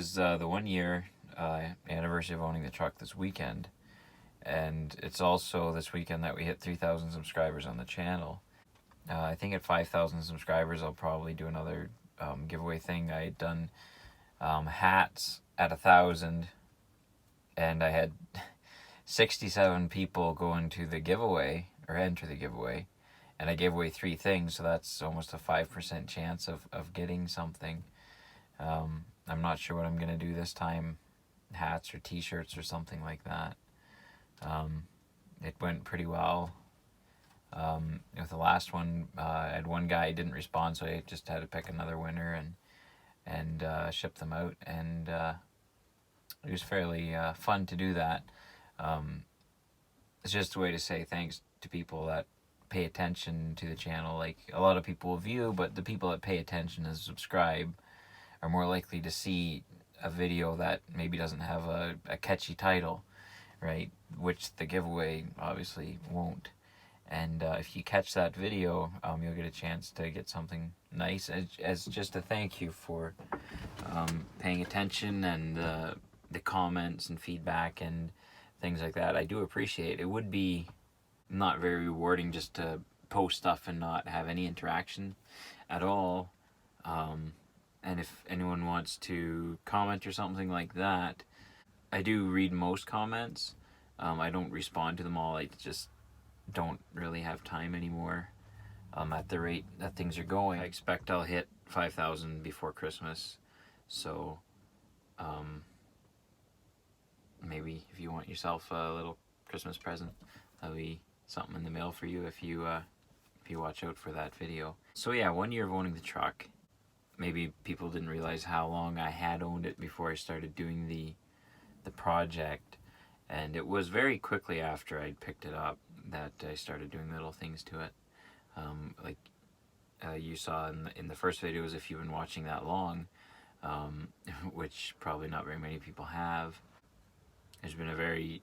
was the 1 year anniversary of owning the truck this weekend, and it's also this weekend that we hit 3,000 subscribers on the channel. I think at 5,000 subscribers I'll probably do another giveaway thing. I had done hats at 1,000, and I had 67 people go into the giveaway or enter the giveaway, and I gave away 3 things, so that's almost a 5% chance of getting something. I'm not sure what I'm going to do this time, hats or t-shirts or something like that. It went pretty well. With the last one, I had one guy who didn't respond, so I just had to pick another winner and ship them out, and it was fairly fun to do that. It's just a way to say thanks to people that pay attention to the channel. Like, a lot of people will view, but the people that pay attention and subscribe are more likely to see a video that maybe doesn't have a catchy title, right? Which the giveaway obviously won't. And if you catch that video, you'll get a chance to get something nice as just a thank you for paying attention and the comments and feedback and things like that. I do appreciate it. It would be not very rewarding just to post stuff and not have any interaction at all. And if anyone wants to comment or something like that, I do read most comments. I don't respond to them all. I just don't really have time anymore. At the rate that things are going, I expect I'll hit 5,000 before Christmas. So maybe if you want yourself a little Christmas present, that'll be something in the mail for you if you watch out for that video. So yeah, 1 year of owning the truck. Maybe people didn't realize how long I had owned it before I started doing the project, and it was very quickly after I'd picked it up that I started doing little things to it. Like you saw in the first videos, if you've been watching that long, which probably not very many people have. There's been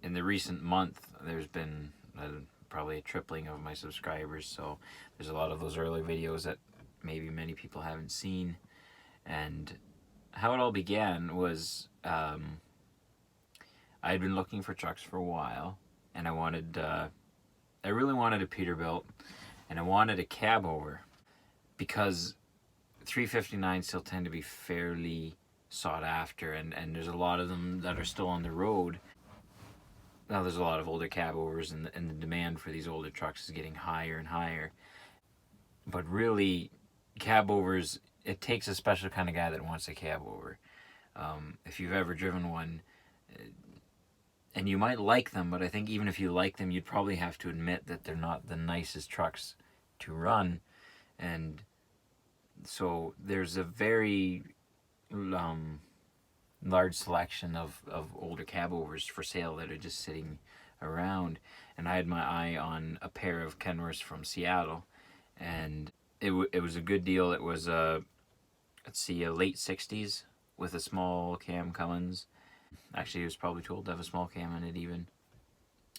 in the recent month, there's been probably a tripling of my subscribers, so there's a lot of those early videos that maybe many people haven't seen. And how it all began was I had been looking for trucks for a while, and I really wanted a Peterbilt, and I wanted a cab over, because 359s still tend to be fairly sought after, and there's a lot of them that are still on the road. Now there's a lot of older cab overs, and the demand for these older trucks is getting higher and higher. But really, cab overs, it takes a special kind of guy that wants a cab over. If you've ever driven one, and you might like them, but I think even if you like them, you'd probably have to admit that they're not the nicest trucks to run. And so there's a very large selection of older cab overs for sale that are just sitting around. And I had my eye on a pair of Kenworths from Seattle, and it was a good deal. It was a late 60s with a small cam Cummins. Actually, it was probably too old to have a small cam in it even.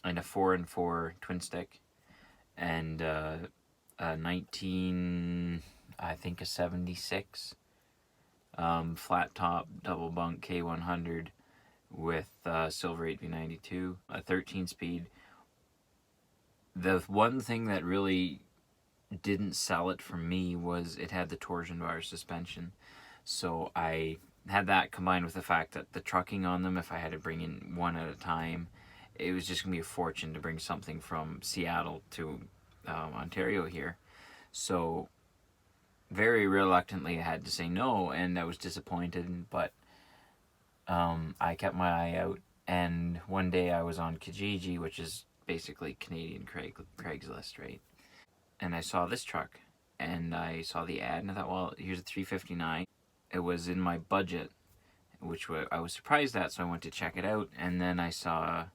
And a 4x4 twin stick. And a 76 flat top double bunk K100 with silver 8V92, a 13-speed. The one thing that really didn't sell it for me was it had the torsion bar suspension. So I had that combined with the fact that the trucking on them, if I had to bring in one at a time, it was just gonna be a fortune to bring something from Seattle to Ontario here. So very reluctantly I had to say no, and I was disappointed, but I kept my eye out, and one day I was on Kijiji, which is basically Canadian Craigslist, right? And I saw this truck, and I saw the ad, and I thought, well, here's a 359. It was in my budget, which I was surprised at, so I went to check it out, and then I saw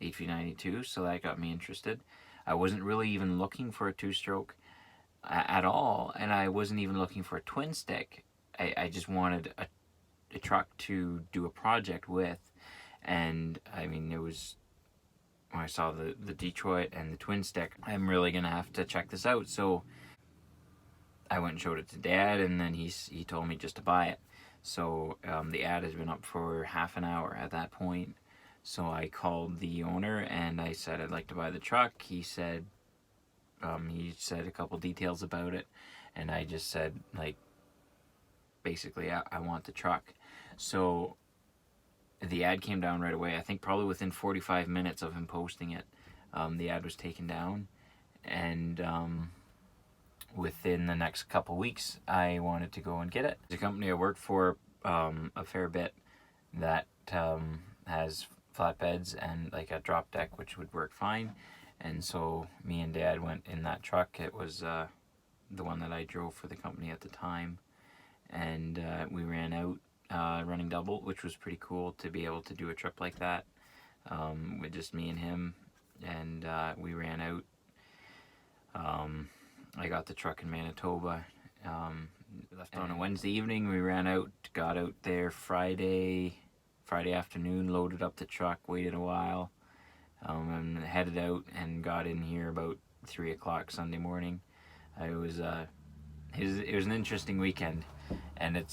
8V92, so that got me interested. I wasn't really even looking for a two-stroke at all, and I wasn't even looking for a twin stick. I just wanted a truck to do a project with, and I mean, it was, when I saw the Detroit and the twin stick, I'm really gonna have to check this out. So I went and showed it to Dad, and then he told me just to buy it. So the ad has been up for half an hour at that point. So I called the owner and I said I'd like to buy the truck. He said a couple details about it, and I just said, like, basically I want the truck. So the ad came down right away. I think probably within 45 minutes of him posting it, the ad was taken down, and within the next couple weeks I wanted to go and get it. The company I work for a fair bit that has flatbeds and like a drop deck, which would work fine. And so me and Dad went in that truck. It was the one that I drove for the company at the time, and we ran out running double, which was pretty cool to be able to do a trip like that with just me and him. And we ran out. I got the truck in Manitoba. Left on a Wednesday evening. We ran out, got out there Friday afternoon, loaded up the truck, waited a while, and headed out and got in here about 3 o'clock Sunday morning. It was an interesting weekend, and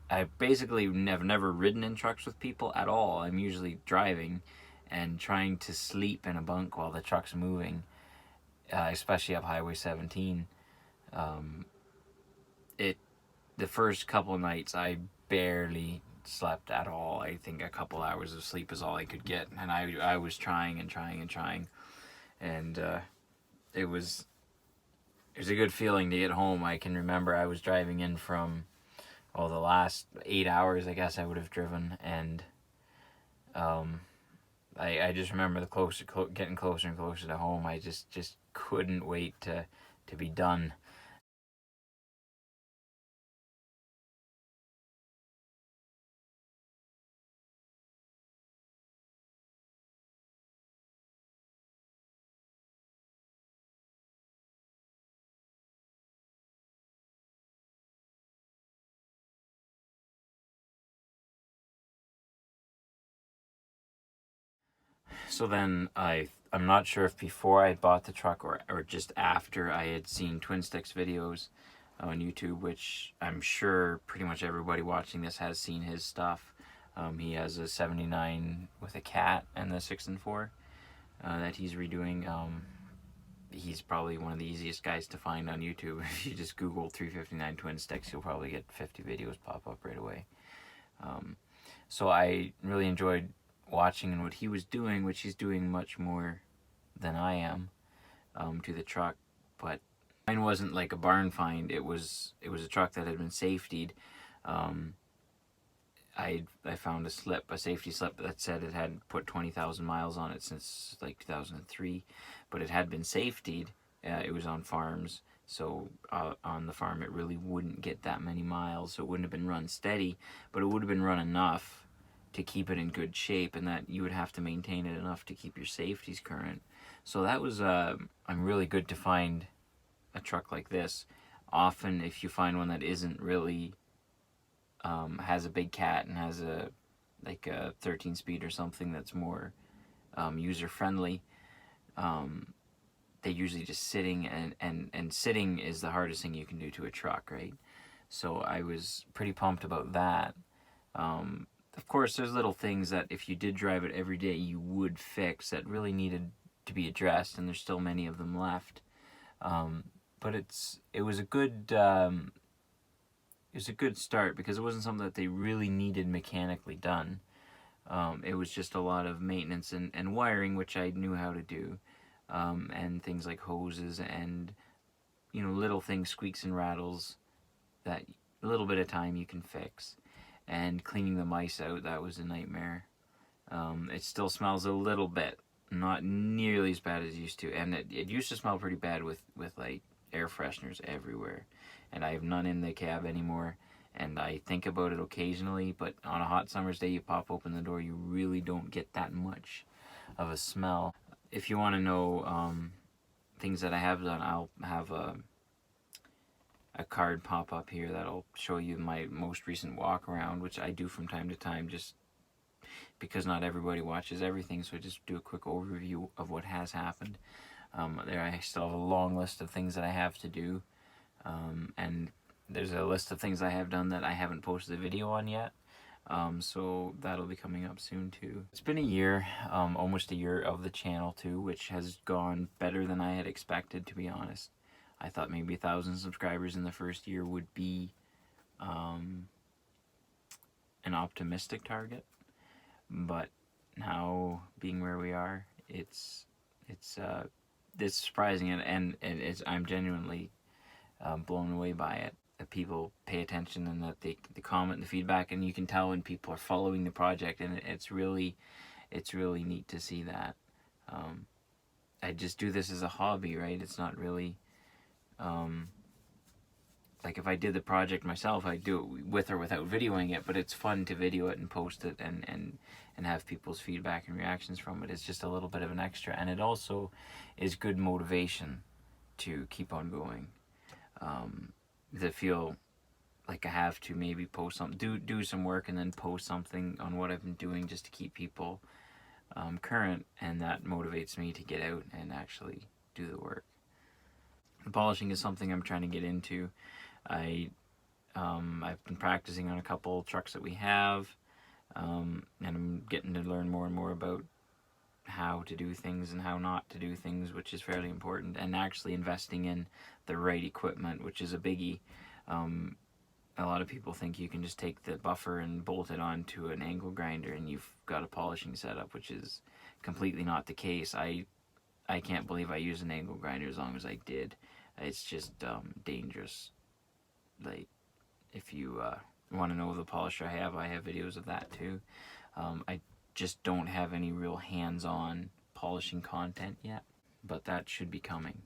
I basically have never ridden in trucks with people at all. I'm usually driving and trying to sleep in a bunk while the truck's moving, especially up Highway 17. The first couple of nights I barely slept at all. I think a couple hours of sleep is all I could get, and I was trying, and it was a good feeling to get home. I can remember I was driving in from the last 8 hours I guess I would have driven, and I just remember getting closer and closer to home. I just couldn't wait to be done. So then I'm not sure if before I had bought the truck or just after I had seen Twin Sticks videos on YouTube, which I'm sure pretty much everybody watching this has seen his stuff. He has a 79 with a cat and the 6 and 4 that he's redoing. He's probably one of the easiest guys to find on YouTube. If you just Google 359 Twin Sticks, you'll probably get 50 videos pop up right away. So I really enjoyed watching what he was doing, which he's doing much more than I am to the truck. But mine wasn't like a barn find. It was a truck that had been safetied. I found a safety slip that said it had put 20,000 miles on it since like 2003, but it had been safetied. It was on farms, so on the farm it really wouldn't get that many miles, so it wouldn't have been run steady, but it would have been run enough to keep it in good shape, and that you would have to maintain it enough to keep your safeties current. So that was I'm really good to find a truck like this. Often if you find one that isn't really has a big cat and has a 13 speed or something that's more user friendly, they usually just sitting, and sitting is the hardest thing you can do to a truck, right? So I was pretty pumped about that. Of course, there's little things that if you did drive it every day, you would fix that really needed to be addressed, and there's still many of them left. But it was a good start because it wasn't something that they really needed mechanically done. It was just a lot of maintenance and wiring, which I knew how to do, and things like hoses and little things, squeaks and rattles that a little bit of time you can fix. And cleaning the mice out, that was a nightmare. It still smells a little bit, not nearly as bad as it used to, and it used to smell pretty bad with like air fresheners everywhere, and I have none in the cab anymore, and I think about it occasionally, but on a hot summer's day you pop open the door, you really don't get that much of a smell. If you want to know things that I have done, I'll have a card pop up here that'll show you my most recent walk around, which I do from time to time just because not everybody watches everything, so I just do a quick overview of what has happened. There I still have a long list of things that I have to do, and there's a list of things I have done that I haven't posted a video on yet. So that'll be coming up soon too. It's been a year, almost a year of the channel too, which has gone better than I had expected, to be honest. I thought maybe 1,000 subscribers in the first year would be an optimistic target, but now being where we are, it's surprising, and I'm genuinely blown away by it. That people pay attention and that they comment and the feedback, and you can tell when people are following the project, and it's really neat to see that. I just do this as a hobby, right? It's not really like if I did the project myself, I'd do it with or without videoing it, but it's fun to video it and post it and have people's feedback and reactions from it. It's just a little bit of an extra, and it also is good motivation to keep on going. To feel like I have to maybe post something, do some work, and then post something on what I've been doing just to keep people current, and that motivates me to get out and actually do the work. The polishing is something I'm trying to get into. I've been practicing on a couple trucks that we have, and I'm getting to learn more and more about how to do things and how not to do things, which is fairly important, and actually investing in the right equipment, which is a biggie. A lot of people think you can just take the buffer and bolt it onto an angle grinder and you've got a polishing setup, which is completely not the case. I can't believe I used an angle grinder as long as I did. It's just dangerous. Like, if you want to know the polisher I have videos of that too. I just don't have any real hands-on polishing content yet, but that should be coming.